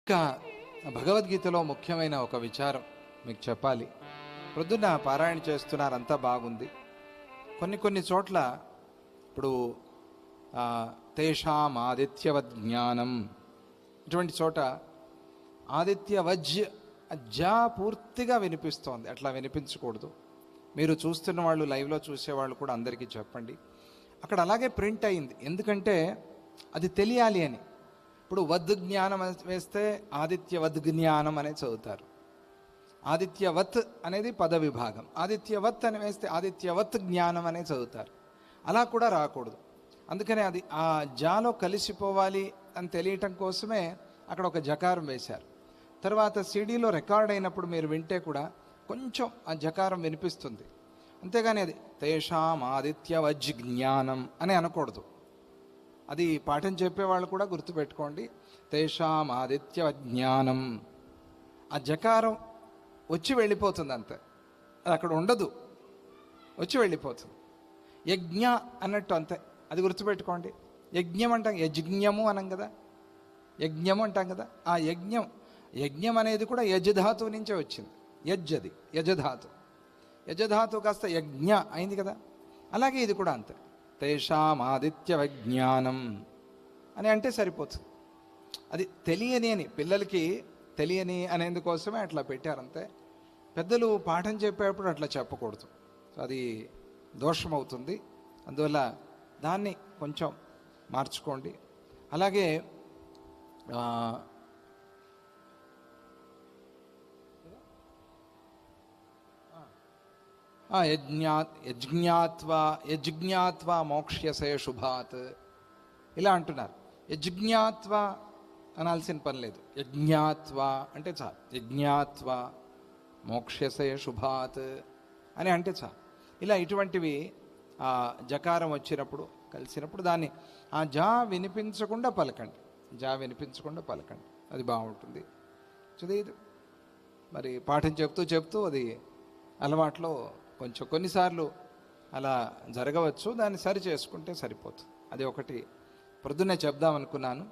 ఇంకా భగవద్గీతలో ముఖ్యమైన ఒక విచారం మీకు చెప్పాలి. ప్రొద్దున పారాయణ చేస్తున్నారు, అంతా బాగుంది. కొన్ని చోట్ల ఇప్పుడు తేషాం ఆదిత్యవద్ జ్ఞానం, ఇటువంటి చోట ఆదిత్యవజ్ జా పూర్తిగా వినిపిస్తోంది. అట్లా వినిపించకూడదు. మీరు చూస్తున్న వాళ్ళు, లైవ్లో చూసేవాళ్ళు కూడా అందరికీ చెప్పండి. అక్కడ అలాగే ప్రింట్ అయింది, ఎందుకంటే అది తెలియాలి అని. ఇప్పుడు వద్ జ్ఞానం వేస్తే ఆదిత్యవద్ జ్ఞానం అనేది చదువుతారు. ఆదిత్యవత్ అనేది పద విభాగం, ఆదిత్యవత్ అని వేస్తే ఆదిత్యవత్ జ్ఞానం అనేది చదువుతారు. అలా కూడా రాకూడదు. అందుకనే అది ఆ జాలో కలిసిపోవాలి అని తెలియటం కోసమే అక్కడ ఒక జకారం వేశారు. తర్వాత సీడీలో రికార్డ్ అయినప్పుడు మీరు వింటే కూడా కొంచెం ఆ జకారం వినిపిస్తుంది. అంతేగాని అది తేషాం ఆదిత్యవజ్ జ్ఞానం అని అనకూడదు. అది పాఠం చెప్పేవాళ్ళు కూడా గుర్తుపెట్టుకోండి. తేషాం ఆదిత్య జ్ఞానం, ఆ జకారం వచ్చి వెళ్ళిపోతుంది, అంతే. అది అక్కడ ఉండదు, వచ్చి వెళ్ళిపోతుంది. యజ్ఞ అన్నట్టు అంతే, అది గుర్తుపెట్టుకోండి. యజ్ఞం అంటాం, యజ్ఞము అనం కదా, యజ్ఞము అంటాం కదా. ఆ యజ్ఞం అనేది కూడా యజధాతువు నుంచే వచ్చింది. అది యజధాతు, యజధాతు కాస్త యజ్ఞ అయింది కదా. అలాగే ఇది కూడా అంతే, తేషాం ఆదిత్య విజ్ఞానం అని అంటే సరిపోతుంది. అది తెలియని అని, పిల్లలకి తెలియని అనేందుకోసమే అట్లా పెట్టారంతే. పెద్దలు పాఠం చెప్పేటప్పుడు అట్లా చెప్పకూడదు, అది దోషం అవుతుంది. అందువల్ల దాన్ని కొంచెం మార్చుకోండి. అలాగే యజ్ఞాత్వా మోక్ష్యసే శుభాత్ ఇలా అంటున్నారు. యజ్ఞాత్వా అనాల్సిన పని లేదు, యజ్ఞాత్వా అంటే చాలు. యజ్ఞాత్వా మోక్ష్యసే శుభాత్ అని అంటే చాలు. ఇలా ఇటువంటివి జకారం వచ్చినప్పుడు, కలిసినప్పుడు దాన్ని ఆ జా వినిపించకుండా పలకండి, జా వినిపించకుండా పలకండి, అది బాగుంటుంది. చదివేది మరి పాఠం చెప్తూ అది అలవాట్లో కొంచెం కొన్నిసార్లు అలా జరగవచ్చు, దాన్ని సరి చేసుకుంటే సరిపోతుంది. అది ఒకటి ప్రొద్దున్నే చెప్దామనుకున్నాను.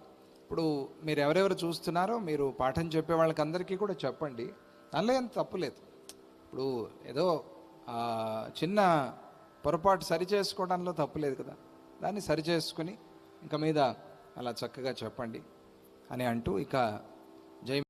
ఇప్పుడు మీరు ఎవరెవరు చూస్తున్నారో మీరు పాఠం చెప్పే వాళ్ళకి అందరికీ కూడా చెప్పండి, దానిలో ఏం తప్పులేదు. ఇప్పుడు ఏదో చిన్న పొరపాటు సరి చేసుకోవడంలో తప్పులేదు కదా, దాన్ని సరి చేసుకుని ఇంకా మీద అలా చక్కగా చెప్పండి అని అంటూ ఇక జై